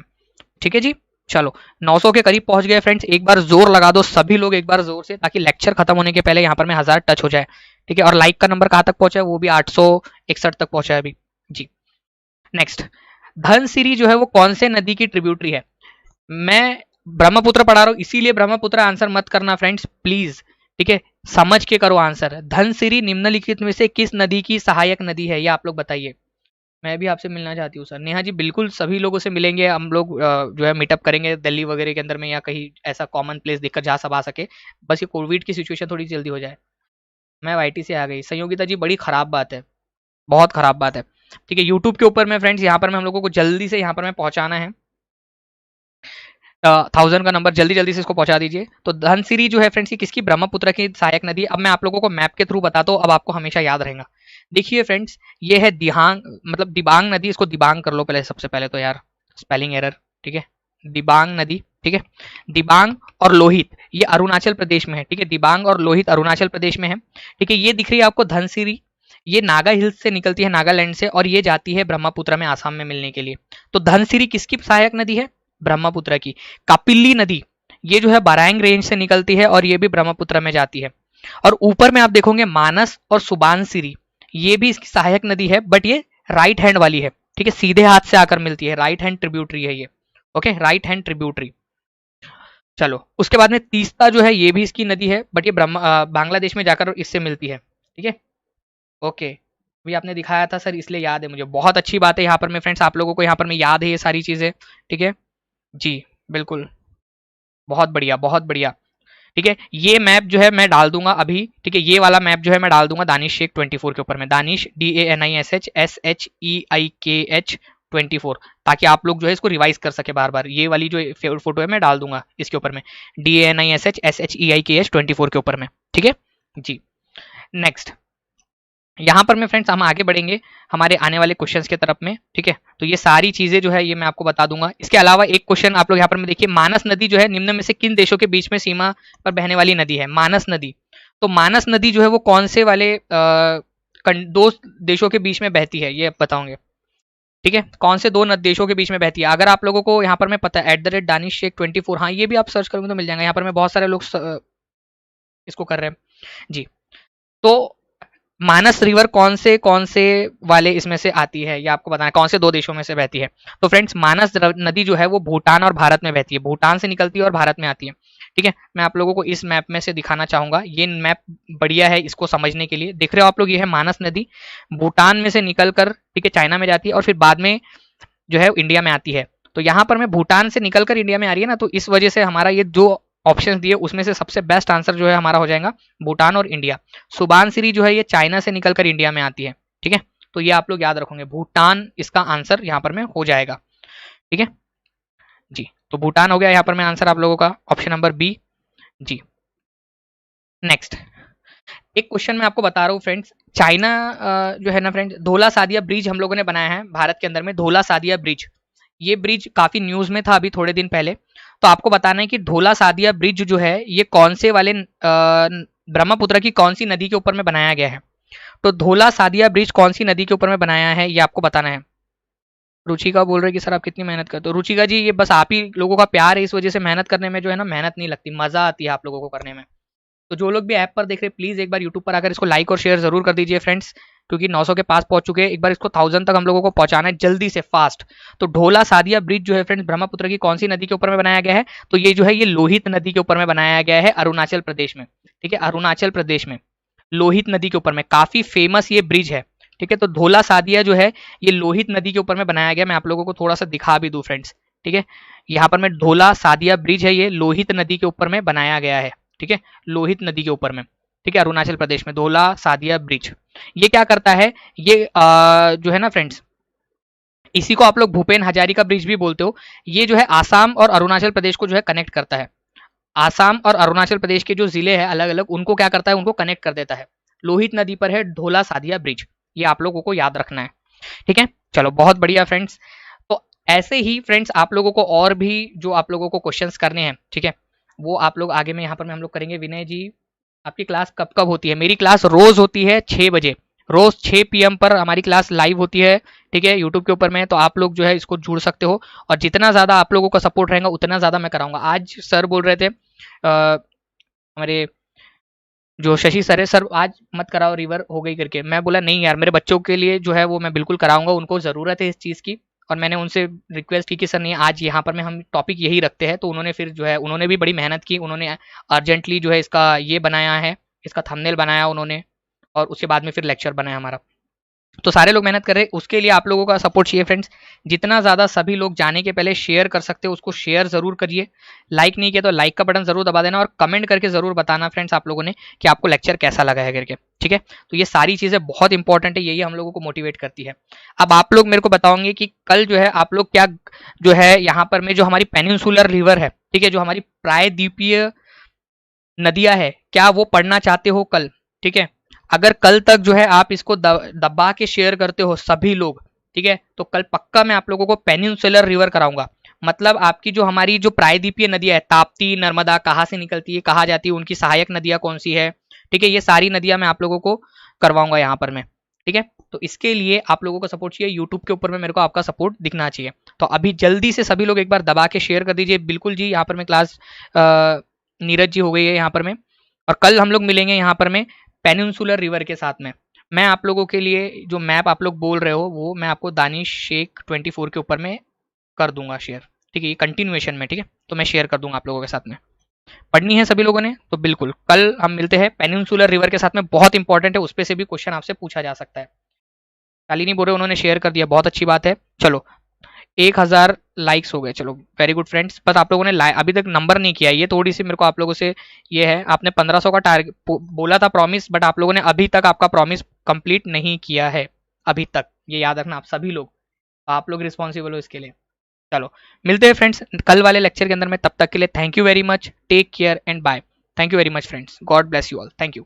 ठीक है जी, चलो 900 के करीब पहुंच गए फ्रेंड्स, एक बार जोर लगा दो सभी लोग एक बार जोर से, ताकि लेक्चर खत्म होने के पहले यहाँ पर मैं 1000 टच हो जाए। ठीक है, और लाइक का नंबर कहाँ तक पहुंचा है, वो भी 861 तक पहुंचा है अभी जी। नेक्स्ट, धनसिरी जो है वो कौन से नदी की ट्रिब्यूटरी है। मैं ब्रह्मपुत्र पढ़ा रहा हूँ इसीलिए ब्रह्मपुत्र आंसर मत करना फ्रेंड्स प्लीज। ठीक है, समझ के करो आंसर। धनसिरी निम्नलिखित में से किस नदी की सहायक नदी है, ये आप लोग बताइए। मैं भी आपसे मिलना चाहती हूँ सर। नेहा जी बिल्कुल सभी लोगों से मिलेंगे हम लोग, जो है मीटअप करेंगे दिल्ली वगैरह के अंदर में, या कहीं ऐसा कॉमन प्लेस देखकर जहाँ सब आ सके। बस ये कोविड की सिचुएशन थोड़ी जल्दी हो जाए। मैं वाईटी से आ गई, संयोगिता जी बड़ी खराब बात है, बहुत खराब बात है। ठीक है, यूट्यूब के ऊपर में फ्रेंड्स यहाँ पर मैं हम लोगों को जल्दी से यहाँ पर मैं पहुँचाना है 1000 का नंबर, जल्दी जल्दी से इसको पहुंचा दीजिए। तो धनसिरी जो है फ्रेंड्स ये किसकी, ब्रह्मपुत्र की सहायक नदी। अब मैं आप लोगों को मैप के थ्रू बताता हूँ, अब आपको हमेशा याद रहेगा। देखिए फ्रेंड्स ये है दिहांग, मतलब दिबांग नदी, इसको दिबांग कर लो पहले, सबसे पहले तो यार स्पेलिंग एरर। ठीक है, दिबांग नदी। ठीक है, दिबांग और लोहित ये अरुणाचल प्रदेश में है। ठीक है, दिबांग और लोहित अरुणाचल प्रदेश में है। ठीक है, ये दिख रही है आपको धनसिरी, ये नागा हिल्स से निकलती है, नागालैंड से, और ये जाती है ब्रह्मपुत्र में आसाम में मिलने के लिए। तो धनसिरी किसकी सहायक नदी है, ब्रह्मपुत्र की। कापिल्ली नदी ये जो है बरांग रेंज से निकलती है और ये भी ब्रह्मपुत्र में जाती है। और ऊपर में आप देखोगे मानस और सुबानसिरी ये भी इसकी सहायक नदी है, बट ये राइट हैंड वाली है। ठीक है, सीधे हाथ से आकर मिलती है, राइट हैंड ट्रिब्यूटरी है ये। Okay, right hand tributary. चलो उसके बाद में तीस्ता जो है ये भी इसकी नदी है, बट ये बांग्लादेश में जाकर इससे मिलती है। ठीक है, ओके, अभी आपने दिखाया था सर इसलिए याद है मुझे, बहुत अच्छी बात है यहाँ पर मैं फ्रेंड्स, आप लोगों को यहाँ पर मैं याद है ये सारी चीजें। ठीक है जी, बिल्कुल, बहुत बढ़िया बहुत बढ़िया। ठीक है, ये मैप जो है मैं डाल दूंगा अभी। ठीक है, ये वाला मैप जो है मैं डाल दूंगा दानिश शेख 24 के ऊपर में, दानिश DANISH SHEIKH 24, ताकि आप लोग जो है इसको रिवाइज कर सके बार बार। ये वाली जो फोटो है मैं डाल दूंगा इसके ऊपर में, DANISH SHEIKH 24 के ऊपर में। ठीक है जी, नेक्स्ट यहाँ पर मैं फ्रेंड्स हम आगे बढ़ेंगे हमारे आने वाले क्वेश्चंस के तरफ में। ठीक है, तो ये सारी चीजें जो है ये मैं आपको बता दूंगा। इसके अलावा एक क्वेश्चन आप लोग यहाँ पर में देखिए, मानस नदी जो है निम्न में से किन देशों के बीच में सीमा पर बहने वाली नदी है, मानस नदी। तो मानस नदी जो है वो कौन से वाले दो देशों के बीच में बहती है, ये बताओगे। ठीक है, कौन से दो देशों के बीच में बहती है? अगर आप लोगों को यहाँ पर मैं पता है @DanishSheikh24, हाँ ये भी आप सर्च करोगे तो मिल जाएगा। यहाँ पर मैं बहुत सारे लोग इसको कर रहे हैं जी। तो मानस रिवर कौन से वाले इसमें से आती है, ये आपको बताना है, कौन से दो देशों में से बहती है। तो फ्रेंड्स मानस नदी जो है वो भूटान और भारत में बहती है, भूटान से निकलती है और भारत में आती है। ठीक है, मैं आप लोगों को इस मैप में से दिखाना चाहूंगा, ये मैप बढ़िया है इसको समझने के लिए। देख रहे हो आप लोग, ये है मानस नदी, भूटान में से निकल कर ठीक है चाइना में जाती है और फिर बाद में जो है इंडिया में आती है। तो यहाँ पर मैं भूटान से निकलकर इंडिया में आ रही है ना, तो इस वजह से हमारा ये जो ऑप्शन दिए उसमें से सबसे बेस्ट आंसर जो है हमारा हो जाएगा भूटान और इंडिया। सुबानसिरी जो है ये चाइना से निकलकर इंडिया में आती है। ठीक है, तो ये आप लोग याद रखोगे, भूटान इसका आंसर यहाँ पर में हो जाएगा। ठीक है जी, तो भूटान हो गया यहाँ पर में आंसर आप लोगों का, ऑप्शन नंबर बी जी। नेक्स्ट एक क्वेश्चन मैं आपको बता रहा हूँ फ्रेंड्स, चाइना जो है ना फ्रेंड्स, धोला सादिया ब्रिज हम लोगों ने बनाया है भारत के अंदर में, धोला सादिया ब्रिज। ये ब्रिज काफी न्यूज में था अभी थोड़े दिन पहले। तो आपको बताना है कि धोला सादिया ब्रिज जो है ये कौन से वाले ब्रह्मपुत्र की कौन सी नदी के ऊपर में बनाया गया है। तो धोला सादिया ब्रिज कौन सी नदी के ऊपर में बनाया है ये आपको बताना है। रुचिका बोल रहे कि सर आप कितनी मेहनत करते हो। रुचिका जी ये बस आप ही लोगों का प्यार है, इस वजह से मेहनत करने में जो है ना मेहनत नहीं लगती, मजा आती है आप लोगों को करने में। तो जो लोग भी ऐप पर देख रहे हैं प्लीज एक बार यूट्यूब पर आकर इसको लाइक और शेयर जरूर कर दीजिए फ्रेंड्स, क्योंकि 900 के पास पहुंच चुके हैं, एक बार इसको 1000 तक हम लोगों को पहुंचाना है जल्दी से फास्ट। तो ढोला सादिया ब्रिज जो है फ्रेंड्स ब्रह्मपुत्र की कौन सी नदी के ऊपर में बनाया गया है? तो ये जो है ये लोहित नदी के ऊपर में बनाया गया है, अरुणाचल प्रदेश में। ठीक है, अरुणाचल प्रदेश में लोहित नदी के ऊपर में काफी फेमस ये ब्रिज है। ठीक है, तो धोला सादिया जो है ये लोहित नदी के ऊपर में बनाया गया। मैं आप लोगों को थोड़ा सा दिखा भी दूं फ्रेंड्स। ठीक है, यहाँ पर मैं धोला सादिया ब्रिज है, ये लोहित नदी के ऊपर में बनाया गया है। ठीक है, लोहित नदी के ऊपर में, ठीक है, अरुणाचल प्रदेश में धोला सादिया ब्रिज। ये क्या करता है, ये जो है ना फ्रेंड्स, इसी को आप लोग भूपेन हजारिका ब्रिज भी बोलते हो। ये जो है आसाम और अरुणाचल प्रदेश को जो है कनेक्ट करता है। आसाम और अरुणाचल प्रदेश के जो जिले हैं अलग अलग, उनको क्या करता है, उनको कनेक्ट कर देता है। लोहित नदी पर है ढोला सादिया ब्रिज, ये आप लोगों को याद रखना है। ठीक है, चलो बहुत बढ़िया फ्रेंड्स। तो ऐसे ही फ्रेंड्स आप लोगों को और भी जो आप लोगों को क्वेश्चंस करने हैं, ठीक है, वो आप लोग आगे में यहाँ पर हम लोग करेंगे। विनय जी आपकी क्लास कब कब होती है? मेरी क्लास रोज होती है 6 बजे, रोज 6 PM पर हमारी क्लास लाइव होती है। ठीक है, यूट्यूब के ऊपर में, तो आप लोग जो है इसको जुड़ सकते हो और जितना ज़्यादा आप लोगों का सपोर्ट रहेगा उतना ज़्यादा मैं कराऊंगा। आज सर बोल रहे थे हमारे जो शशि सर है, सर आज मत कराओ रिवर हो गई करके। मैं बोला नहीं यार, मेरे बच्चों के लिए जो है वो मैं बिल्कुल कराऊंगा, उनको ज़रूरत है इस चीज़ की। और मैंने उनसे रिक्वेस्ट की कि सर नहीं आज यहाँ पर में हम टॉपिक यही रखते हैं। तो उन्होंने फिर जो है उन्होंने भी बड़ी मेहनत की, उन्होंने अर्जेंटली जो है इसका ये बनाया है, इसका थंबनेल बनाया उन्होंने, और उसके बाद में फिर लेक्चर बनाया हमारा। तो सारे लोग मेहनत कर रहे हैं, उसके लिए आप लोगों का सपोर्ट चाहिए फ्रेंड्स। जितना ज़्यादा सभी लोग जाने के पहले शेयर कर सकते हो उसको शेयर ज़रूर करिए। लाइक नहीं किया तो लाइक का बटन ज़रूर दबा देना और कमेंट करके ज़रूर बताना फ्रेंड्स आप लोगों ने कि आपको लेक्चर कैसा लगा है करके। ठीक है, तो ये सारी चीज़ें बहुत इंपॉर्टेंट है, यही हम लोगों को मोटिवेट करती है। अब आप लोग मेरे को बताओगे कि कल जो है आप लोग क्या जो है यहाँ पर में जो हमारी पेनिनसुलर रिवर है, ठीक है, जो हमारी प्रायद्वीपीय नदियाँ है, क्या वो पढ़ना चाहते हो कल? ठीक है, अगर कल तक जो है आप इसको दबा के शेयर करते हो सभी लोग, ठीक है, तो कल पक्का मैं आप लोगों को पेनिनसुलर रिवर कराऊंगा। मतलब आपकी जो हमारी जो प्रायद्वीपीय नदियां है, ताप्ती, नर्मदा कहाँ से निकलती है, कहाँ जाती है, उनकी सहायक नदियां कौन सी है, ठीक है, ये सारी नदियां मैं आप लोगों को करवाऊंगा यहाँ पर मैं। ठीक है, तो इसके लिए आप लोगों का सपोर्ट चाहिए, यूट्यूब के ऊपर में मेरे को आपका सपोर्ट दिखना चाहिए। तो अभी जल्दी से सभी लोग एक बार दबा के शेयर कर दीजिए। बिल्कुल जी, यहाँ पर मैं क्लास नीरज जी हो गई है यहाँ पर में, और कल हम लोग मिलेंगे यहाँ पर में पेनिनसुलर रिवर के साथ में। मैं आप लोगों के लिए जो मैप आप लोग बोल रहे हो वो मैं आपको DanishSheikh24 के ऊपर में कर दूंगा शेयर। ठीक है, ये कंटिन्यूएशन में, ठीक है, तो मैं शेयर कर दूंगा आप लोगों के साथ में। पढ़नी है सभी लोगों ने तो बिल्कुल कल हम मिलते हैं पेनिनसुलर रिवर के साथ में, बहुत इंपॉर्टेंट है, उस पर से भी क्वेश्चन आपसे पूछा जा सकता है। शालिनी बोल रहे उन्होंने शेयर कर दिया, बहुत अच्छी बात है। चलो 1000 लाइक्स हो गए, चलो वेरी गुड फ्रेंड्स। बस आप लोगों ने अभी तक नंबर नहीं किया, ये थोड़ी सी मेरे को आप लोगों से ये है, आपने 1500 का टारगेट बोला था प्रॉमिस, बट आप लोगों ने अभी तक आपका प्रॉमिस कंप्लीट नहीं किया है अभी तक, ये याद रखना आप सभी लोग, आप लोग रिस्पॉन्सिबल हो इसके लिए। चलो मिलते हैं फ्रेंड्स कल वाले लेक्चर के अंदर में, तब तक के लिए thank you very much, take care and bye. Thank you very much friends, God bless you all, thank you.